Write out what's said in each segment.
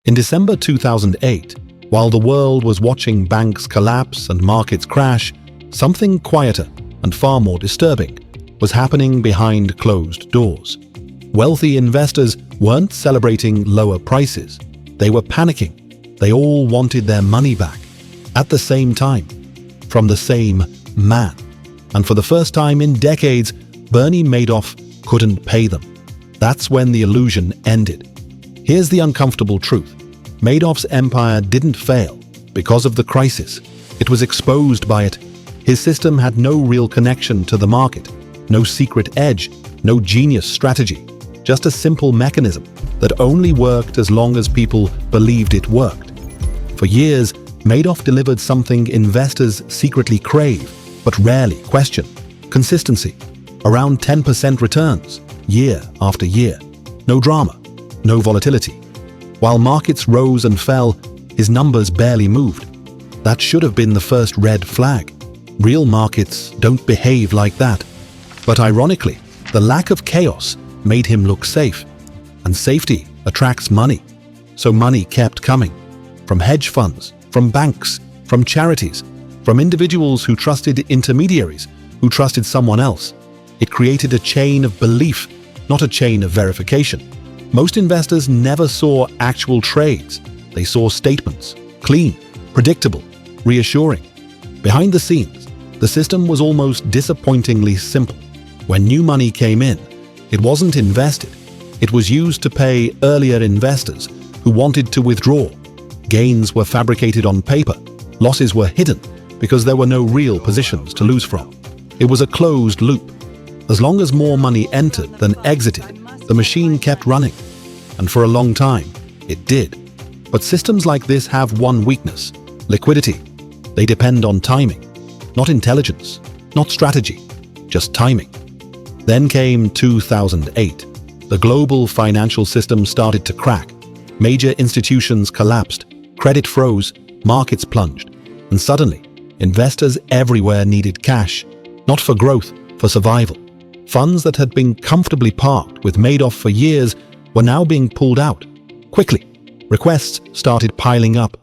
In December 2008, while the world was watching banks collapse and markets crash, something quieter and far more disturbing was happening behind closed doors. Wealthy investors weren't celebrating lower prices. They were panicking. They all wanted their money back at the same time, from the same man. And for the first time in decades, Bernie Madoff couldn't pay them. That's when the illusion ended. Here's the uncomfortable truth. Madoff's empire didn't fail because of the crisis. It was exposed by it. His system had no real connection to the market, no secret edge, no genius strategy, just a simple mechanism that only worked as long as people believed it worked. For years, Madoff delivered something investors secretly crave, but rarely question: consistency. Around 10% returns, year after year. No drama, no volatility. While markets rose and fell, his numbers barely moved. That should have been the first red flag. Real markets don't behave like that. But ironically, the lack of chaos made him look safe. And safety attracts money. So money kept coming. From hedge funds, from banks, from charities, from individuals who trusted intermediaries, who trusted someone else. It created a chain of belief, not a chain of verification. Most investors never saw actual trades. They saw statements, clean, predictable, reassuring. Behind the scenes, the system was almost disappointingly simple. When new money came in, it wasn't invested. It was used to pay earlier investors who wanted to withdraw. Gains were fabricated on paper. Losses were hidden because there were no real positions to lose from. It was a closed loop. As long as more money entered than exited, the machine kept running. And for a long time, it did. But systems like this have one weakness: liquidity. They depend on timing, not intelligence, not strategy, just timing. Then came 2008. The global financial system started to crack. Major institutions collapsed, credit froze, markets plunged. And suddenly, investors everywhere needed cash, not for growth, for survival. Funds that had been comfortably parked with Madoff for years were now being pulled out. Quickly, requests started piling up.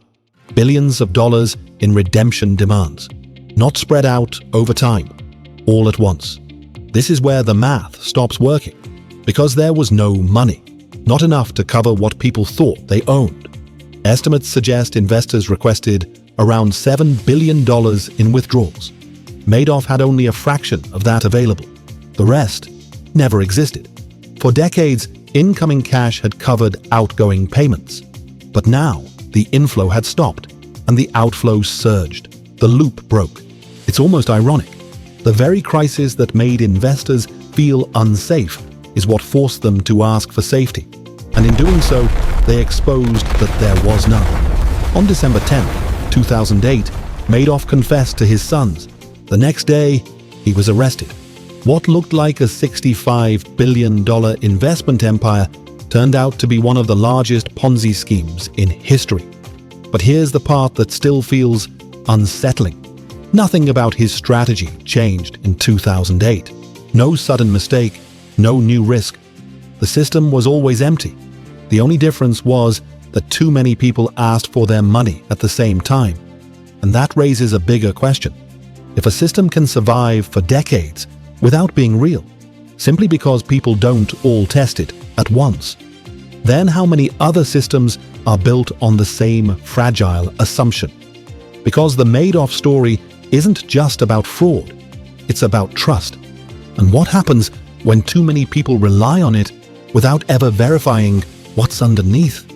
Billions of dollars in redemption demands. Not spread out over time, all at once. This is where the math stops working. Because there was no money. Not enough to cover what people thought they owned. Estimates suggest investors requested around $7 billion in withdrawals. Madoff had only a fraction of that available. The rest never existed. For decades, incoming cash had covered outgoing payments. But now, the inflow had stopped, and the outflow surged. The loop broke. It's almost ironic. The very crisis that made investors feel unsafe is what forced them to ask for safety. And in doing so, they exposed that there was none. On December 10, 2008, Madoff confessed to his sons. The next day, he was arrested. What looked like a $65 billion investment empire turned out to be one of the largest Ponzi schemes in history. But here's the part that still feels unsettling. Nothing about his strategy changed in 2008. No sudden mistake, no new risk. The system was always empty. The only difference was that too many people asked for their money at the same time. And that raises a bigger question. If a system can survive for decades without being real, simply because people don't all test it at once, then how many other systems are built on the same fragile assumption? Because the Madoff story isn't just about fraud, it's about trust. And what happens when too many people rely on it without ever verifying what's underneath?